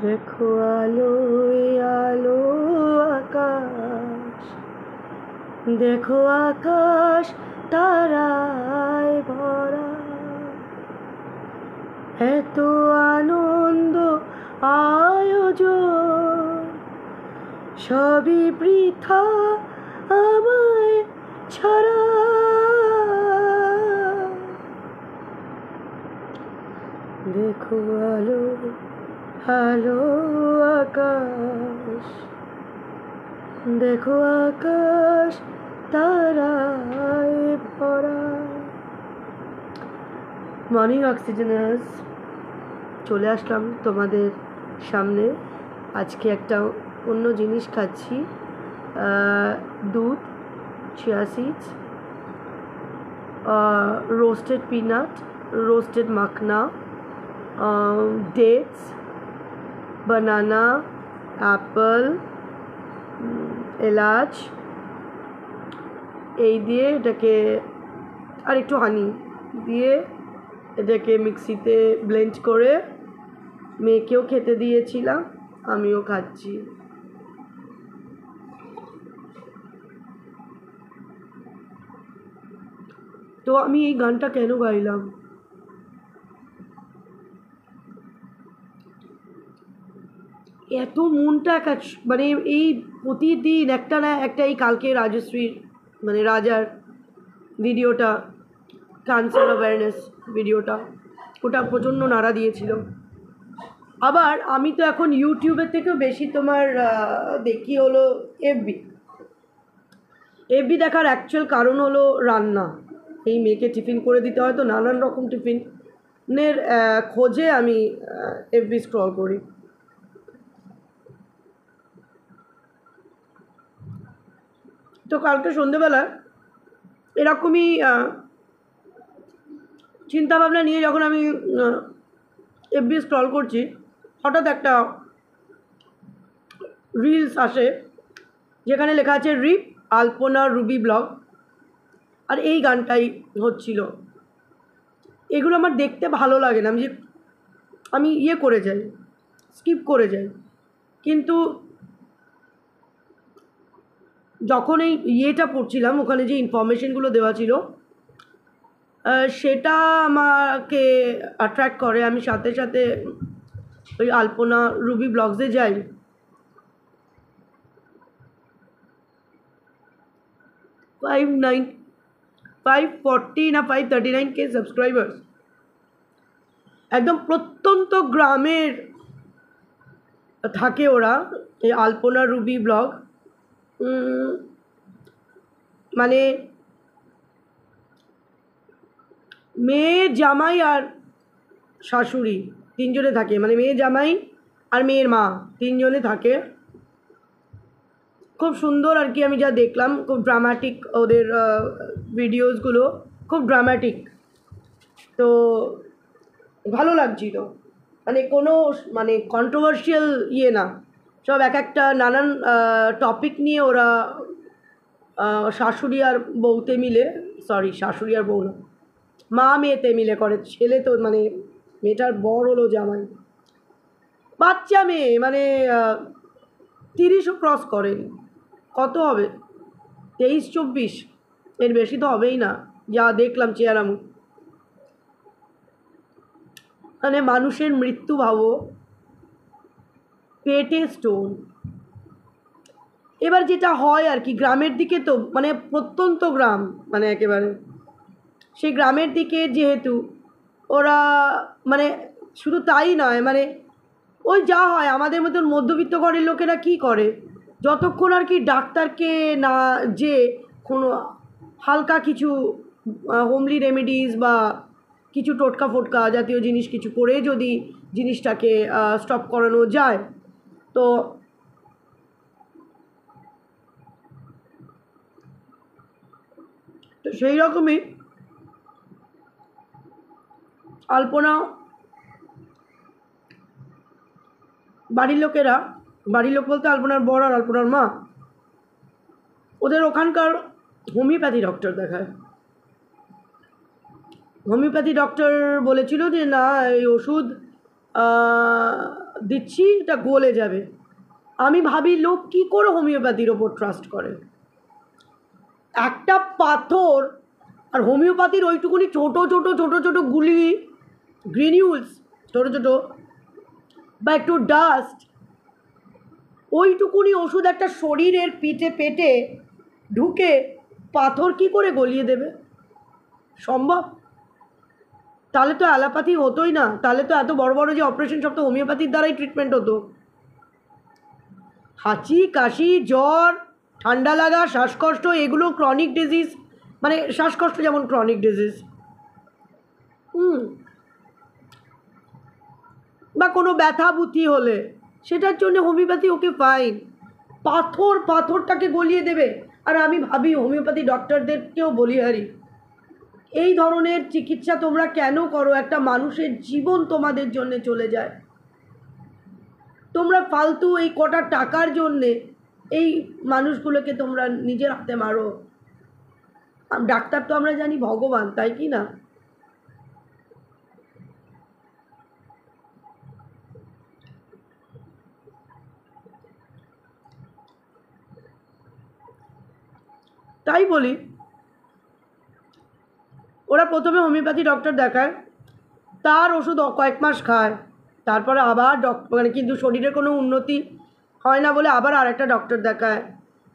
দেখো আলোয় আলো আকাশ, দেখো আকাশ তারায় ভরা, এত আনন্দ আয়োজন সবই বৃথা আমায় ছাড়া। দেখো আলো আলো আকাশ, দেখো আকাশ তারায় ভরা। মর্নিং অক্সিজেনার্স, চলে আসলাম তোমাদের সামনে। আজকে একটা অন্য জিনিস খাচ্ছি, দুধ, chia seeds, roasted peanut, roasted মাখনা, ডেটস, বানানা, অ্যাপল, এলাচ, এই দিয়ে এটাকে আর একটু হানি দিয়ে এটাকে মিক্সিতে ব্লেন্ড করে মেয়েকেও খেতে দিয়েছিলাম, আমিও খাচ্ছি। তো আমি এই গানটা কেন গাইলাম? এত মনটা মানে এই প্রতিদিন একটা না একটা, এই কালকে রাজশ্রীর মানে রাজার ভিডিওটা, ক্যান্সার অ্যাওয়ারনেস ভিডিওটা, ওটা প্রচণ্ড নাড়া দিয়েছিল। আবার আমি তো এখন ইউটিউবের থেকেও বেশি তোমার দেখি হলো এফবি দেখার অ্যাকচুয়াল কারণ হলো রান্না। এই মেয়েকে টিফিন করে দিতে হয়, তো নানান রকম টিফিনের খোঁজে আমি এফবি স্ক্রল করি। তো কালকে সন্ধেবেলা এরকমই চিন্তাভাবনা নিয়ে যখন আমি এফবি স্ক্রল করছি, হঠাৎ একটা রিলস আসে যেখানে লেখা আছে রিপ আলপনা রুবি ব্লগ, আর এই গানটাই হচ্ছিল। এগুলো আমার দেখতে ভালো লাগে না, আমি ইয়ে করে যাই, স্কিপ করে যাই। কিন্তু যখন এই ইয়েটা পড়ছিলাম, ওখানে যে ইনফরমেশনগুলো দেওয়া ছিল সেটা আমাকে অ্যাট্রাক্ট করে। আমি সাথে সাথে ওই আলপনা রুবি ব্লগসে যাই। ফাইভ 40 না 539K সাবস্ক্রাইবার্স, একদম প্রত্যন্ত গ্রামের থাকে ওরা, এই আলপনা রুবি ব্লগ। মানে মেয়ে, জামাই আর শাশুড়ি তিনজনে থাকে, মানে মেয়ে, জামাই আর মেয়ের মা তিনজনে থাকে। খুব সুন্দর আর কি, আমি যা দেখলাম খুব ড্রামাটিক ওদের ভিডিওসগুলো, খুব ড্রামাটিক। তো ভালো লাগছিল, মানে কোনো মানে কন্ট্রোভার্সিয়াল ইয়ে না, সব এক একটা নানান টপিক নিয়ে ওরা শাশুড়ি আর বউতে মিলে, সরি শাশুড়ি আর বউ না, মা মেয়েতে মিলে করে। ছেলে তো মানে মেয়েটার বর হলো জামাই, বাচ্চা মেয়ে, মানে 30ও ক্রস করেনি, কত হবে 23-24, এর বেশি তো হবেই না যা দেখলাম চেহারা মুখ। মানে মানুষের মৃত্যু ভাবো, পেটে স্টোন। এবার যেটা হয় আর কি, গ্রামের দিকে তো মানে প্রত্যন্ত গ্রাম, মানে একেবারে সেই গ্রামের দিকে যেহেতু ওরা, মানে শুধু তাই নয়, মানে ওই যা হয় আমাদের মতন মধ্যবিত্ত ঘরের লোকেরা কি করে, যতক্ষণ আর কি ডাক্তারকে না যে কোনো হালকা কিছু হোমলি রেমেডিস বা কিছু টোটকা ফোটকা জাতীয় জিনিস কিছু করে যদি জিনিসটাকে স্টপ করানো যায়, তো সেই রকমই আলপনা বাড়ির লোকেরা, বাড়ির লোক বলতে আলপনার বর আর আলপনার মা, ওদের ওখানকার হোমিওপ্যাথি ডক্টর দেখায়। হোমিওপ্যাথি ডক্টর বলেছিল যে না, এই ওষুধ দিচ্ছি, এটা গলে যাবে। আমি ভাবি লোক কী করে হোমিওপ্যাথির ওপর ট্রাস্ট করে। একটা পাথর আর হোমিওপ্যাথির ওইটুকুনি ছোটো ছোটো ছোটো ছোটো গুলি, গ্রিনিউলস ছোটো ছোটো বা একটু ডাস্ট, ওইটুকুনি ওষুধ একটা শরীরের পেটে ঢুকে পাথর কি করে গলিয়ে দেবে? সম্ভব? তাহলে তো অ্যালোপ্যাথি হতোই না, তাহলে তো এত বড় বড় যে অপারেশন সব তো হোমিওপ্যাথির দ্বারাই ট্রিটমেন্ট হতো। হাঁচি, কাশি, জ্বর, ঠান্ডা লাগা, শ্বাসকষ্ট, এগুলো ক্রনিক ডিজিজ, মানে শ্বাসকষ্ট যেমন ক্রনিক ডিজিজ। বা কোনো ব্যথা বুদ্ধি হলে সেটার জন্য হোমিওপ্যাথি ওকে ফাইন। পাথরটাকে গলিয়ে দেবে। আর আমি ভাবি হোমিওপ্যাথি ডক্টরদেরকেও বলি, হারি এই ধরনের চিকিৎসা তোমরা কেন করো? একটা মানুষের জীবন তোমাদের জন্য চলে যায়, তোমরা ফালতু এই কটা টাকার জন্যে এই মানুষগুলোকে তোমরা নিজের হাতে মারো। ডাক্তার তো আমরা জানি ভগবান, তাই কি না? তাই বলি, ওরা প্রথমে হোমিওপ্যাথি ডক্টর দেখায়, তার ওষুধ কয়েক মাস খায়, তারপরে আবার মানে কিন্তু শরীরের কোনো উন্নতি হয় না বলে আবার আরেকটা ডক্টর দেখায়,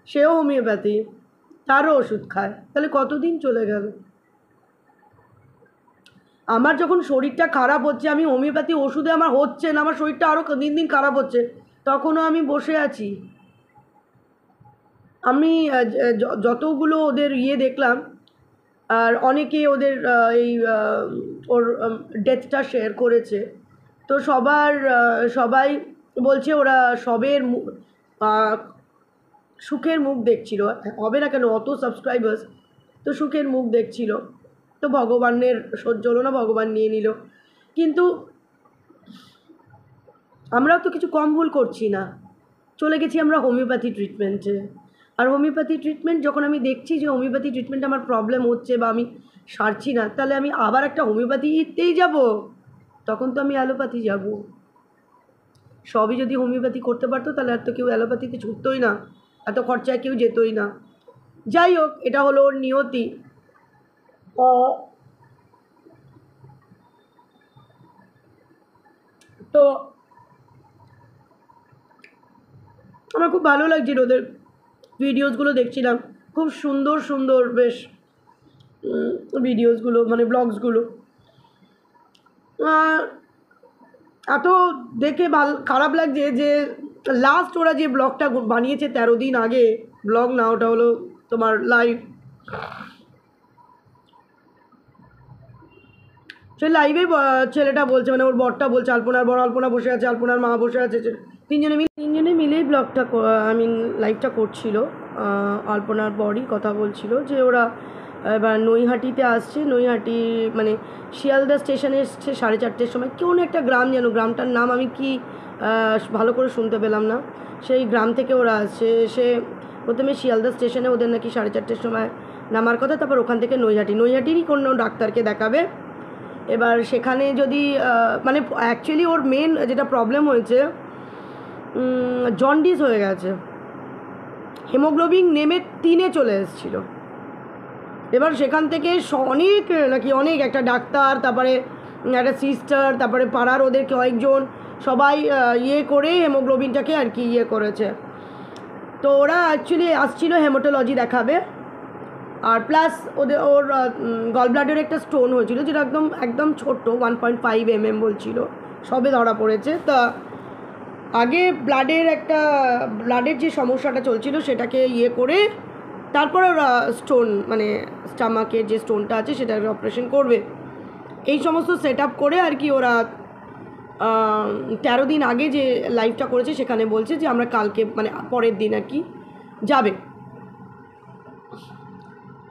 সেও হোমিওপ্যাথি, তারও ওষুধ খায়। তাহলে কতদিন চলে গেল? আমার যখন শরীরটা খারাপ হচ্ছে, আমি হোমিওপ্যাথি ওষুধে আমার হচ্ছে না, আমার শরীরটা আরও দিন দিন খারাপ হচ্ছে, তখনও আমি বসে আছি। আমি যতগুলো ওদের দেখলাম, আর অনেকে ওদের এই ওর ডেথটা শেয়ার করেছে, তো সবাই বলছে ওরা সবের সুখের মুখ দেখছিল। হবে না কেন, অত সাবস্ক্রাইবার্স, তো সুখের মুখ দেখছিল। তো ভগবানের সহ্য হলো না, ভগবান নিয়ে নিল। কিন্তু আমরাও তো কিছু কম ভুল করছি না, চলে গেছি আমরা হোমিওপ্যাথি ট্রিটমেন্টে। আর হোমিওপ্যাথি ট্রিটমেন্ট যখন আমি দেখছি যে হোমিওপ্যাথি ট্রিটমেন্টে আমার প্রবলেম হচ্ছে বা আমি সারছি না, তাহলে আমি আবার একটা হোমিওপ্যাথিতেই যাব, তখন তো আমি অ্যালোপ্যাথি যাব। সবই যদি হোমিওপ্যাথি করতে পারতো তাহলে আর তো কেউ অ্যালোপ্যাথিতে ছুটতোই না, এত খরচায় কেউ যেতই না। যাই হোক, এটা হলো ওর নিয়তি। তো আমার খুব ভালো লাগছিল ওদের ভিডিওসগুলো দেখছিলাম, খুব সুন্দর সুন্দর বেশ ভিডিওসগুলো, মানে ব্লগসগুলো। এত দেখে খারাপ লাগছে যে লাস্ট ওরা যে ব্লগটা বানিয়েছে 13 দিন আগে, ব্লগ না, ওটা হলো তোমার লাইভ। সেই লাইভে ছেলেটা বলছে, মানে ওর বরটা বলছে, আলপনার বর, আলপনা বসে আছে, আলপনার মা বসে আছে, তিনজনে মিলেই ব্লগটা লাইভটা করছিল। আলপনার বরই কথা বলছিল যে ওরা এবার নৈহাটিতে আসছে, নৈহাটি মানে শিয়ালদা স্টেশনে এসছে 4:30-র সময়। কেউ না একটা গ্রাম, যেন গ্রামটার নাম আমি কি ভালো করে শুনতে পেলাম না। সেই গ্রাম থেকে ওরা আসছে, সে প্রথমে শিয়ালদা স্টেশনে ওদের নাকি 4:30-র সময় নামার কথা, তারপর ওখান থেকে নৈহাটিরই কোনো ডাক্তারকে দেখাবে। এবার সেখানে যদি মানে অ্যাকচুয়ালি ওর মেন যেটা প্রবলেম হয়েছে, জন্ডিস হয়ে গেছে, হিমোগ্লোবিন নেমে 3-এ চলে এসেছিল। এবার সেখান থেকে অনেক একটা ডাক্তার, তারপরে একটা সিস্টার, তারপরে পাড়ার ওদের কয়েকজন, সবাই করে হেমোগ্লোবিনটাকে আর কি করেছে। তো ওরা অ্যাকচুয়ালি আসছিল হেমাটোলজি দেখাবে, আর প্লাস ওর গল ব্লাডারে একটা স্টোন হয়েছিল, যেটা একদম ছোট্ট, 1.5 mm বলছিল, সবে ধরা পড়েছে। তা আগে ব্লাডের যে সমস্যাটা চলছিল সেটাকে করে তারপর ওরা স্টোন, মানে স্টামাকের যে স্টোনটা আছে সেটাকে অপারেশন করবে। এই সমস্ত সেট আপ করে আর কি ওরা 13 দিন আগে যে লাইভটা করেছে সেখানে বলছে যে আমরা কালকে, মানে পরের দিন আর কি যাবে।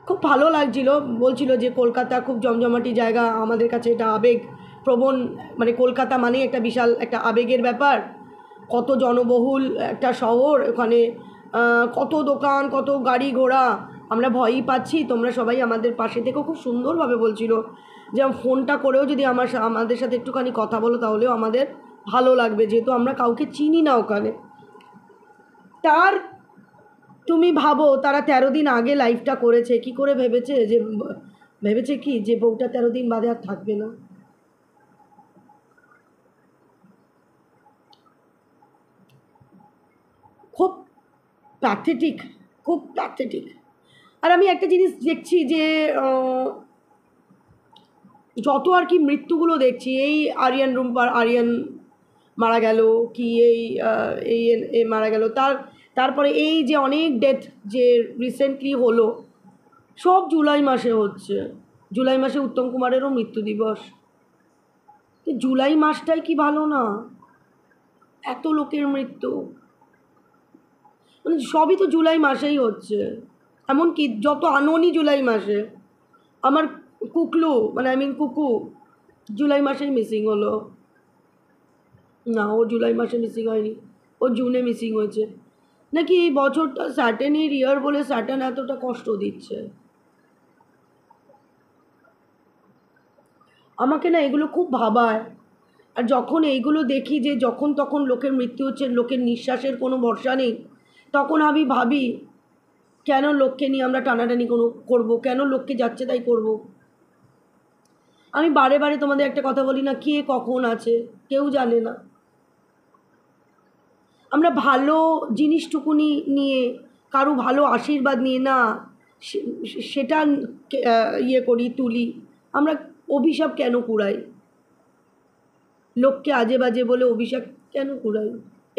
খুব ভালো লাগছিল, বলছিল যে কলকাতা খুব জমজমাটি জায়গা, আমাদের কাছে এটা আবেগ প্রবণ, মানে কলকাতা মানেই একটা বিশাল একটা আবেগের ব্যাপার, কত জনবহুল একটা শহর, ওখানে কত দোকান, কত গাড়ি ঘোড়া, আমরা ভয়ই পাচ্ছি, তোমরা সবাই আমাদের পাশে থেকেও। খুব সুন্দরভাবে বলছিল যে ফোনটা করেও যদি আমাদের সাথে একটুখানি কথা বলো তাহলেও আমাদের ভালো লাগবে, যেহেতু আমরা কাউকে চিনি না ওখানে। তার তুমি ভাবো তারা 13 দিন আগে লাইফটা করেছে, কি করে ভেবেছে কি যে বউটা 13 দিন বাদে আর থাকবে না? খুব প্যাথেটিক, খুব প্যাথেটিক। আর আমি একটা জিনিস দেখছি যে যত আর কি মৃত্যুগুলো দেখছি, এই আরিয়ান মারা গেল, কি এই মারা গেল, তারপরে এই যে অনেক ডেথ যে রিসেন্টলি হলো, সব জুলাই মাসে হচ্ছে। জুলাই মাসে উত্তম কুমারেরও মৃত্যু দিবস। জুলাই মাসটাই কি ভালো না? এত লোকের মৃত্যু, মানে সবই তো জুলাই মাসেই হচ্ছে। এমনকি যত আননি জুলাই মাসে, আমার কুকলু মানে কুকু জুলাই মাসেই মিসিং হলো। না, ও জুলাই মাসে মিসিং হয়নি, ও জুনে মিসিং হয়েছে। নাকি এই বছরটা স্যাটার্নের ইয়ার বলে স্যাটার্ন এতটা কষ্ট দিচ্ছে আমাকে না, এগুলো খুব ভাবায়। আর যখন এইগুলো দেখি যে যখন তখন লোকের মৃত্যু হচ্ছে, লোকের নিঃশ্বাসের কোনো ভরসা নেই, তখন আমি ভাবি কেন লোককে নিয়ে আমরা টানাটানি করবো, কেন লোককে যাচ্ছে তাই করব। আমি বারে বারে তোমাদের একটা কথা বলি না, কে কখন আছে কেউ জানে না। আমরা ভালো জিনিসটুকুনি নিয়ে, কারো ভালো আশীর্বাদ নিয়ে না সেটা করি, তুলি। আমরা অভিশাপ কেন কুড়াই? লোককে আজে বাজে বলে অভিশাপ কেন কুড়াই?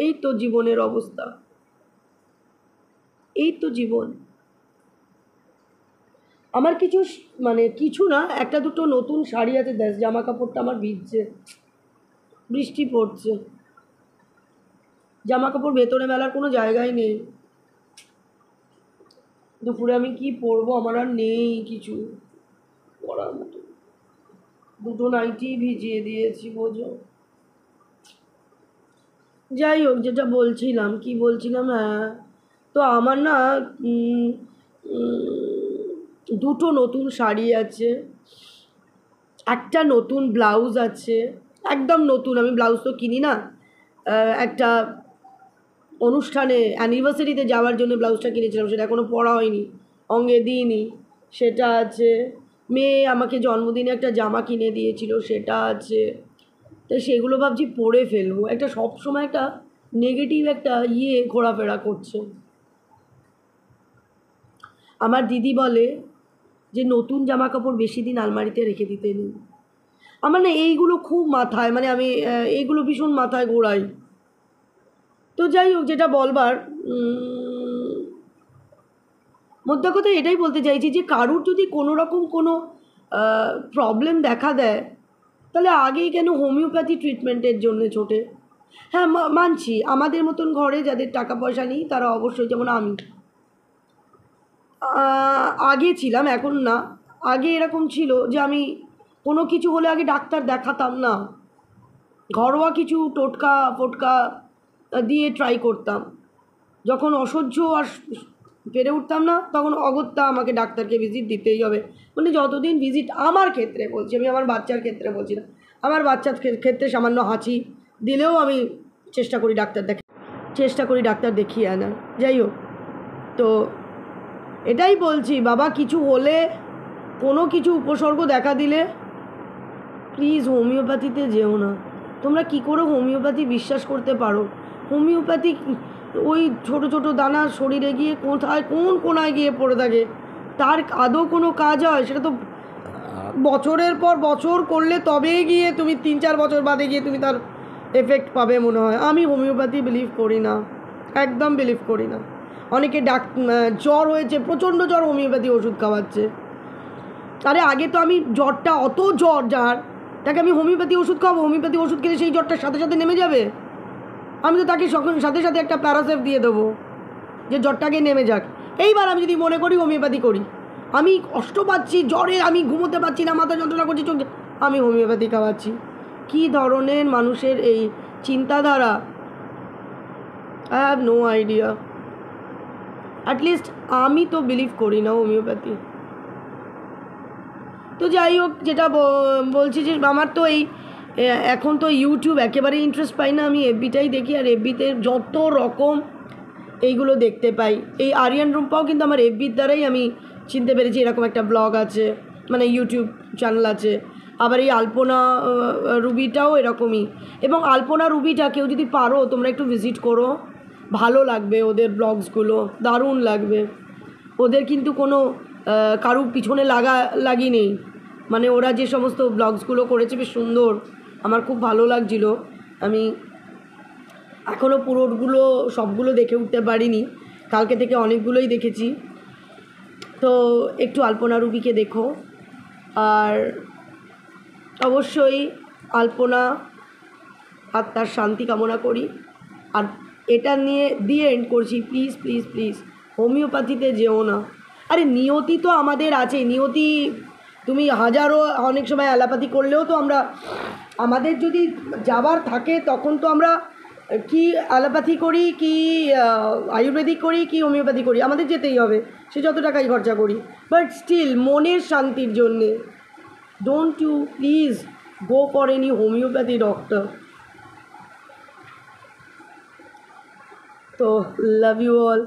এই তো জীবনের অবস্থা, এই তো জীবন। আমার কিছু না, একটা দুটো নতুন শাড়ি আছে, জামা কাপড়টা আমার ভিজছে, বৃষ্টি পড়ছে, জামা কাপড় ভেতরে মেলার কোনো জায়গায় নেই। দুপুরে আমি কি পরবো, আমার আর নেই কিছু পরার মতো। দুটো নাইটি ভিজিয়ে দিয়েছি, বোঝো। যাই হোক, যেটা বলছিলাম, কি বলছিলাম, হ্যাঁ, তো আমার না দুটো নতুন শাড়ি আছে, একটা নতুন ব্লাউজ আছে, একদম নতুন। আমি ব্লাউজ তো কিনি না, একটা অনুষ্ঠানে অ্যানিভার্সারিতে যাওয়ার জন্য ব্লাউজটা কিনেছিলাম, সেটা এখনও পরা হয়নি, অঙ্গে দিইনি, সেটা আছে। মেয়ে আমাকে জন্মদিনে একটা জামা কিনে দিয়েছিল, সেটা আছে। তো সেগুলো ভাবছি পরে ফেলবো। একটা সবসময় একটা নেগেটিভ একটা ঘোরাফেরা করছে। আমার দিদি বলে যে নতুন জামা কাপড় বেশি দিন আলমারিতে রেখে দিতে নেই। আমার না এইগুলো খুব মাথায়, মানে আমি এইগুলো ভীষণ মাথায় ঘোরাই। তো যাই হোক, যেটা বলবার মোদ্দা কথা এটাই বলতে চাইছি যে কারুর যদি কোনো রকম কোনো প্রবলেম দেখা দেয়, তাহলে আগেই কেন হোমিওপ্যাথি ট্রিটমেন্টের জন্য ছোটে? হ্যাঁ, মানছি আমাদের মতন ঘরে যাদের টাকা পয়সা নেই তারা অবশ্যই, যেমন আমি আগে ছিলাম, এখন না। আগে এরকম ছিল যে আমি কোনো কিছু হলে আগে ডাক্তার দেখাতাম না, ঘরোয়া কিছু টোটকা ফোটকা দিয়ে ট্রাই করতাম। যখন অসহ্য আর পেরে উঠতাম না, তখন অগত্যা আমাকে ডাক্তারকে ভিজিট দিতেই হবে। মানে যতদিন ভিজিট, আমার ক্ষেত্রে বলছি, আমি আমার বাচ্চার ক্ষেত্রে বলছি না, আমার বাচ্চার ক্ষেত্রে সামান্য হাঁচি দিলেও আমি চেষ্টা করি ডাক্তার দেখিয়ে আনার। যাই হোক, তো এটাই বলছি, বাবা কিছু হলে, কোনো কিছু উপসর্গ দেখা দিলে প্লিজ হোমিওপ্যাথিতে যেও না। তোমরা কি করে হোমিওপ্যাথি বিশ্বাস করতে পারো? হোমিওপ্যাথি ওই ছোট ছোট দানা শরীরে গিয়ে কোথায় কোন কোনায় গিয়ে পড়ে থাকে, তার আদৌ কোনো কাজ হয়? সেটা তো বছরের পর বছর করলে তবে গিয়ে তুমি 3-4 বছর বাদে গিয়ে তুমি তার এফেক্ট পাবে মনে হয়। আমি হোমিওপ্যাথি বিলিভ করি না, একদম বিলিভ করি না। অনেকে জ্বর হয়েছে, প্রচণ্ড জ্বর, হোমিওপ্যাথি ওষুধ খাওয়াচ্ছে। আরে আগে তো আমি জ্বরটা, অত জ্বর যার, তাকে আমি হোমিওপ্যাথি ওষুধ খাওয়াবো? হোমিওপ্যাথি ওষুধ খেলে সেই জ্বরটার সাথে সাথে নেমে যাবে? আমি তো তাকে সাথে সাথে একটা প্যারাসেফ দিয়ে দেবো যে জ্বরটাকে নেমে যাক। এইবার আমি যদি মনে করি হোমিওপ্যাথি করি, আমি কষ্ট পাচ্ছি জ্বরে, আমি ঘুমোতে পারছি না, মাথা যন্ত্রণা করছি, চোখ, আমি হোমিওপ্যাথি খাওয়াচ্ছি। কী ধরনের মানুষের এই চিন্তাধারা, I have no idea. At least আমি তো বিলিভ করি না হোমিওপ্যাথি। তো যাই হোক, যেটা বলছি যে আমার তো এখন তো ইউটিউব একেবারে ইন্টারেস্ট পাই না, আমি এফবিটাই দেখি, আর এফবিতে যত রকম এইগুলো দেখতে পাই। এই আরিয়ান রুম্পাও কিন্তু আমার এফবির দ্বারাই আমি চিনতে পেরেছি এরকম একটা ব্লগ আছে, মানে ইউটিউব চ্যানেল আছে। আবার এই আলপনা রুবিটাও এরকমই। এবং আলপনা রুবিটা কেউ যদি পারো তোমরা একটু ভিজিট করো, ভালো লাগবে ওদের ব্লগসগুলো, দারুণ লাগবে। ওদের কিন্তু কোনো কারুর পিছনে লাগি নেই, মানে ওরা যে সমস্ত ব্লগসগুলো করেছে বেশ সুন্দর, আমার খুব ভালো লাগছিল। আমি এখনও পুরোগুলো সবগুলো দেখে উঠতে পারিনি, কালকে থেকে অনেকগুলোই দেখেছি। তো একটু আলপনা রুবিকে দেখো, আর অবশ্যই আলপনা আত্মার শান্তি কামনা করি। আর এটা দিয়ে এন্ড করছি, প্লিজ প্লিজ প্লিজ হোমিওপ্যাথিতে যেও না। আরে নিয়তি তো আমাদের আছে, নিয়তি তুমি হাজারো অনেক সময় অ্যালোপ্যাথি করলেও তো আমরা, আমাদের যদি যাবার থাকে তখন তো আমরা কি অ্যালোপ্যাথি করি, কি আয়ুর্বেদিক করি, কি হোমিওপ্যাথি করি, আমাদের যেতেই হবে, সে যত টাকাই খরচা করি। বাট স্টিল মনের শান্তির জন্যে don't you please go for any homeopathy doctor. তো লাভ ইউ অল।